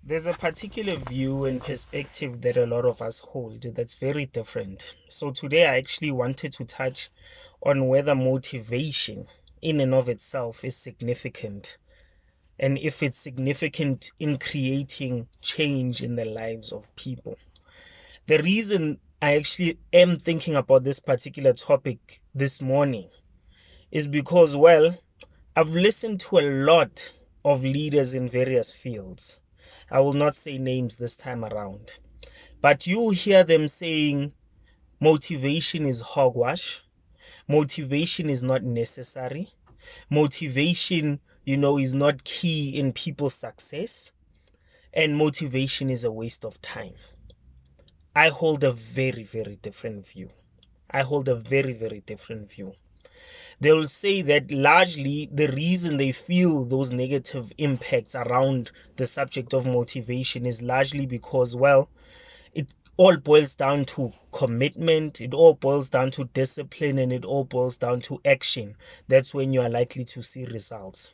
There's a particular view and perspective that a lot of us hold that's very different. So today I actually wanted to touch on whether motivation in and of itself is significant, and if it's significant in creating change in the lives of people. The reason I actually am thinking about this particular topic this morning is because, well, I've listened to a lot of leaders in various fields. I will not say names this time around, but you'll hear them saying motivation is hogwash, motivation is not necessary, motivation, is not key in people's success, and motivation is a waste of time. I hold a very, very different view. They will say that largely the reason they feel those negative impacts around the subject of motivation is largely because, well, it all boils down to commitment, it all boils down to discipline, and it all boils down to action. That's when you are likely to see results.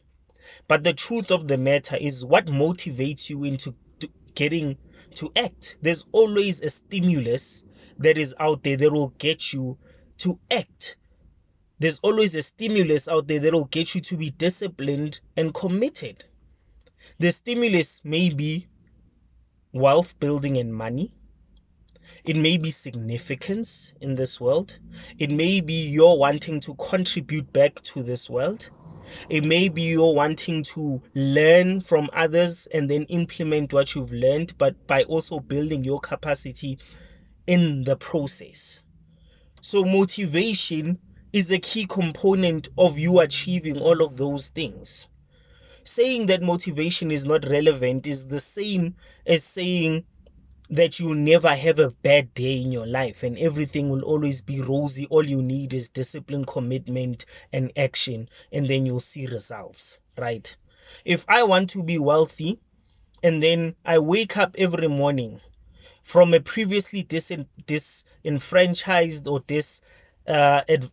But the truth of the matter is, what motivates you into getting to act? There's always a stimulus that is out there that will get you to act. There's always a stimulus out there that will get you to be disciplined and committed. The stimulus may be wealth building and money. It may be significance in this world. It may be your wanting to contribute back to this world. It may be your wanting to learn from others and then implement what you've learned, but by also building your capacity in the process. So motivation is a key component of you achieving all of those things. Saying that motivation is not relevant is the same as saying that you'll never have a bad day in your life and everything will always be rosy. All you need is discipline, commitment, and action, and then you'll see results, right? If I want to be wealthy and then I wake up every morning from a previously disenfranchised or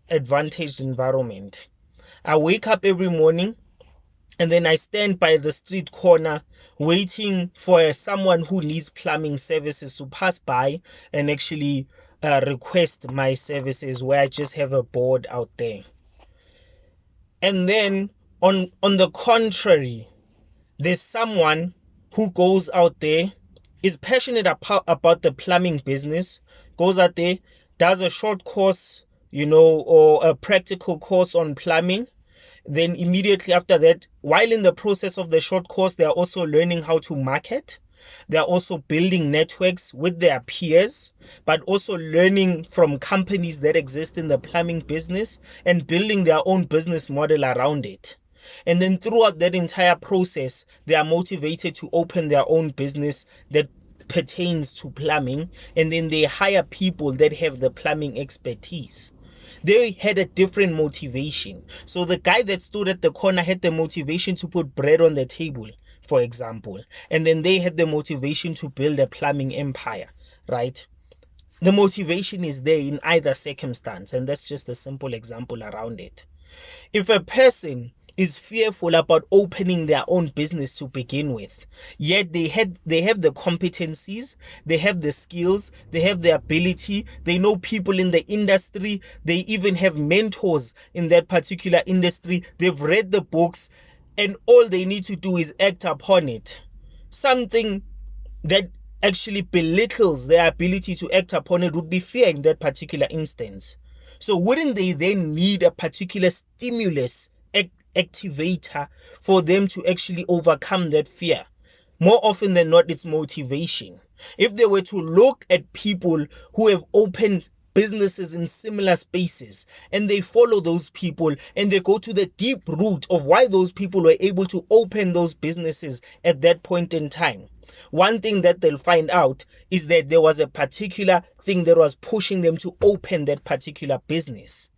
advantaged environment, I wake up every morning and then I stand by the street corner waiting for someone who needs plumbing services to pass by and actually request my services, where I just have a board out there. And then on the contrary, there's someone who goes out there, is passionate about the plumbing business, goes out there, does a short course, or a practical course on plumbing. Then immediately after that, while in the process of the short course, they are also learning how to market. They are also building networks with their peers, but also learning from companies that exist in the plumbing business and building their own business model around it. And then throughout that entire process, they are motivated to open their own business that pertains to plumbing, and then they hire people that have the plumbing expertise. They had a different motivation. So the guy that stood at the corner had the motivation to put bread on the table, for example, and then they had the motivation to build a plumbing empire, right? The motivation is there in either circumstance, and that's just a simple example around it. If a person is fearful about opening their own business to begin with, yet they have the competencies, they have the skills, they have the ability, they know people in the industry, they even have mentors in that particular industry, they've read the books, and all they need to do is act upon it. Something that actually belittles their ability to act upon it would be fear in that particular instance. So wouldn't they then need a particular stimulus activator for them to actually overcome that fear? More often than not, it's motivation. If they were to look at people who have opened businesses in similar spaces and they follow those people and they go to the deep root of why those people were able to open those businesses at that point in time, one thing that they'll find out is that there was a particular thing that was pushing them to open that particular business.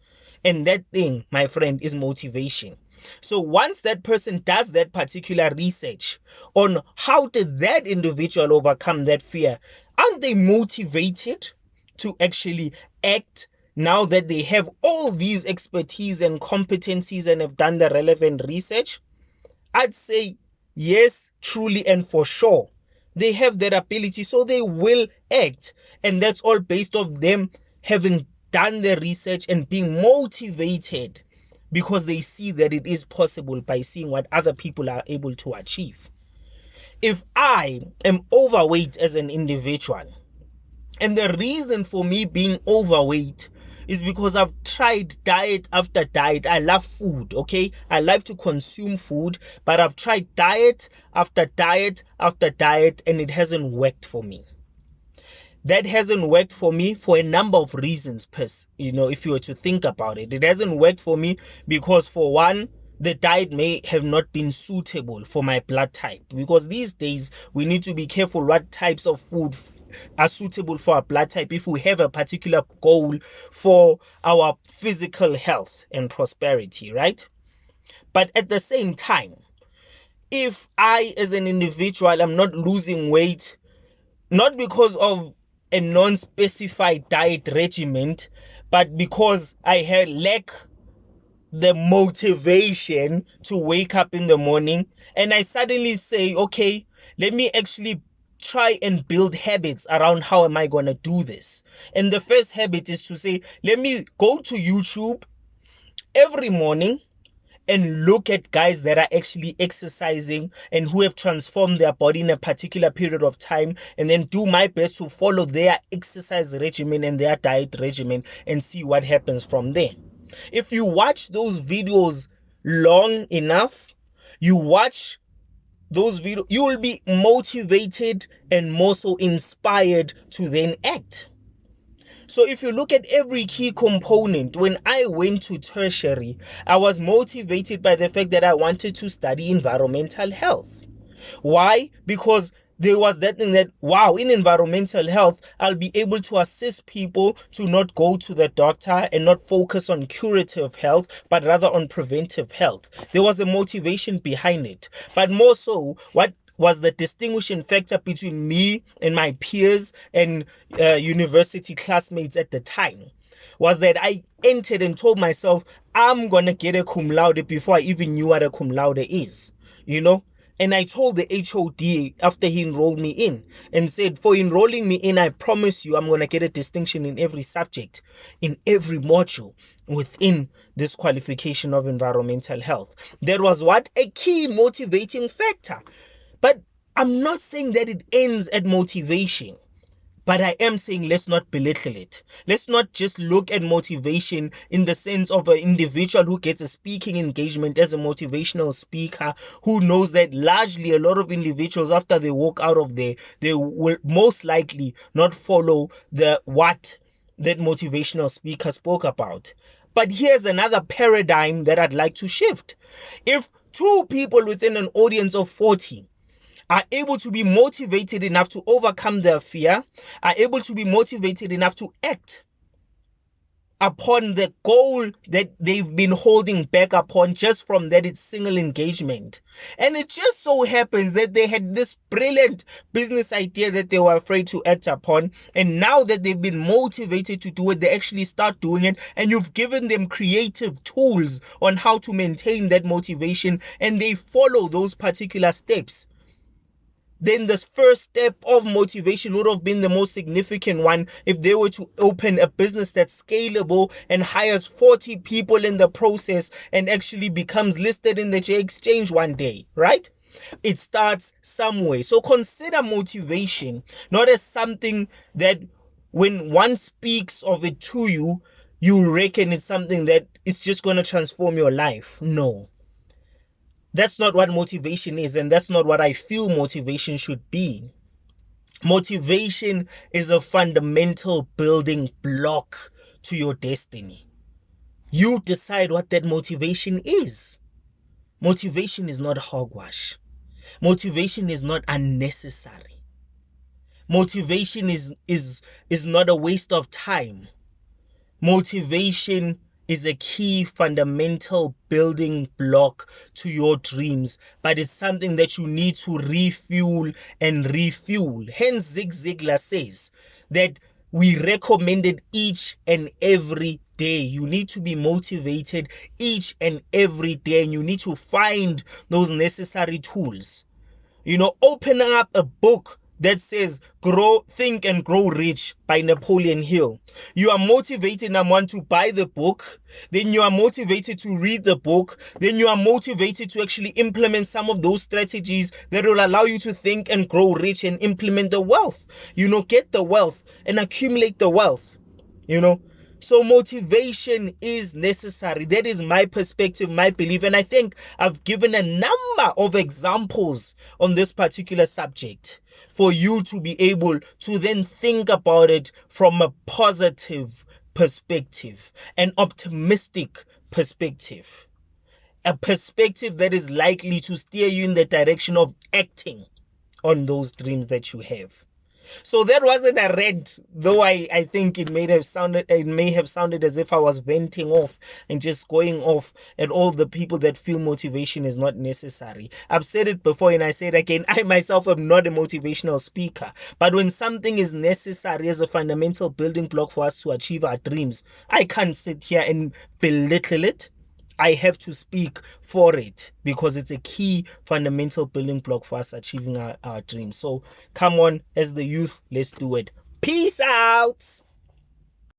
And that thing, my friend, is motivation. So once that person does that particular research on how did that individual overcome that fear, aren't they motivated to actually act now that they have all these expertise and competencies and have done the relevant research? I'd say yes, truly and for sure. They have that ability, so they will act. And that's all based off them having done their research and being motivated because they see that it is possible by seeing what other people are able to achieve. If I am overweight as an individual, and the reason for me being overweight is because I've tried diet after diet. I love food, okay? I like to consume food, but I've tried diet after diet after diet, and it hasn't worked for me. That hasn't worked for me for a number of reasons, if you were to think about it. It hasn't worked for me because, for one, the diet may have not been suitable for my blood type, because these days we need to be careful what types of food are suitable for our blood type if we have a particular goal for our physical health and prosperity, right? But at the same time, if I as an individual am not losing weight, not because of a non-specified diet regimen, but because I lack the motivation to wake up in the morning, and I suddenly say, okay, let me actually try and build habits around how am I going to do this. And the first habit is to say, let me go to YouTube every morning and look at guys that are actually exercising and who have transformed their body in a particular period of time, and then do my best to follow their exercise regimen and their diet regimen and see what happens from there. If you watch those videos long enough, you watch those videos, you will be motivated and more so inspired to then act. So if you look at every key component, when I went to tertiary, I was motivated by the fact that I wanted to study environmental health. Why? Because there was that thing that, wow, in environmental health, I'll be able to assist people to not go to the doctor and not focus on curative health, but rather on preventive health. There was a motivation behind it. But more so, what was the distinguishing factor between me and my peers and university classmates at the time was that I entered and told myself, I'm going to get a cum laude before I even knew what a cum laude is, And I told the HOD after he enrolled me in and said, for enrolling me in, I promise you I'm going to get a distinction in every subject, in every module within this qualification of environmental health. That was what? A key motivating factor. But I'm not saying that it ends at motivation. But I am saying let's not belittle it. Let's not just look at motivation in the sense of an individual who gets a speaking engagement as a motivational speaker, who knows that largely a lot of individuals, after they walk out of there, they will most likely not follow what that motivational speaker spoke about. But here's another paradigm that I'd like to shift. If two people within an audience of 40 are able to be motivated enough to overcome their fear, are able to be motivated enough to act upon the goal that they've been holding back upon just from that it's single engagement. And it just so happens that they had this brilliant business idea that they were afraid to act upon. And now that they've been motivated to do it, they actually start doing it. And you've given them creative tools on how to maintain that motivation, and they follow those particular steps. Then the first step of motivation would have been the most significant one if they were to open a business that's scalable and hires 40 people in the process and actually becomes listed in the J Exchange one day, right? It starts somewhere. So consider motivation not as something that when one speaks of it to you, you reckon it's something that is just going to transform your life. No. That's not what motivation is, and that's not what I feel motivation should be. Motivation is a fundamental building block to your destiny. You decide what that motivation is. Motivation is not hogwash. Motivation is not unnecessary. Motivation is not a waste of time. Motivation is a key fundamental building block to your dreams, but it's something that you need to refuel and refuel. Hence, Zig Ziglar says that we recommend it each and every day. You need to be motivated each and every day, and you need to find those necessary tools. Opening up a book that says Think and Grow Rich by Napoleon Hill. You are motivated, number one, to buy the book. Then you are motivated to read the book. Then you are motivated to actually implement some of those strategies that will allow you to think and grow rich and implement the wealth. Get the wealth and accumulate the wealth. So motivation is necessary. That is my perspective, my belief. And I think I've given a number of examples on this particular subject for you to be able to then think about it from a positive perspective, an optimistic perspective, a perspective that is likely to steer you in the direction of acting on those dreams that you have. So that wasn't a rant, though I think it may have sounded as if I was venting off and just going off at all the people that feel motivation is not necessary. I've said it before and I say it again, I myself am not a motivational speaker. But when something is necessary as a fundamental building block for us to achieve our dreams, I can't sit here and belittle it. I have to speak for it because it's a key fundamental building block for us achieving our dreams. So come on, as the youth, let's do it. Peace out.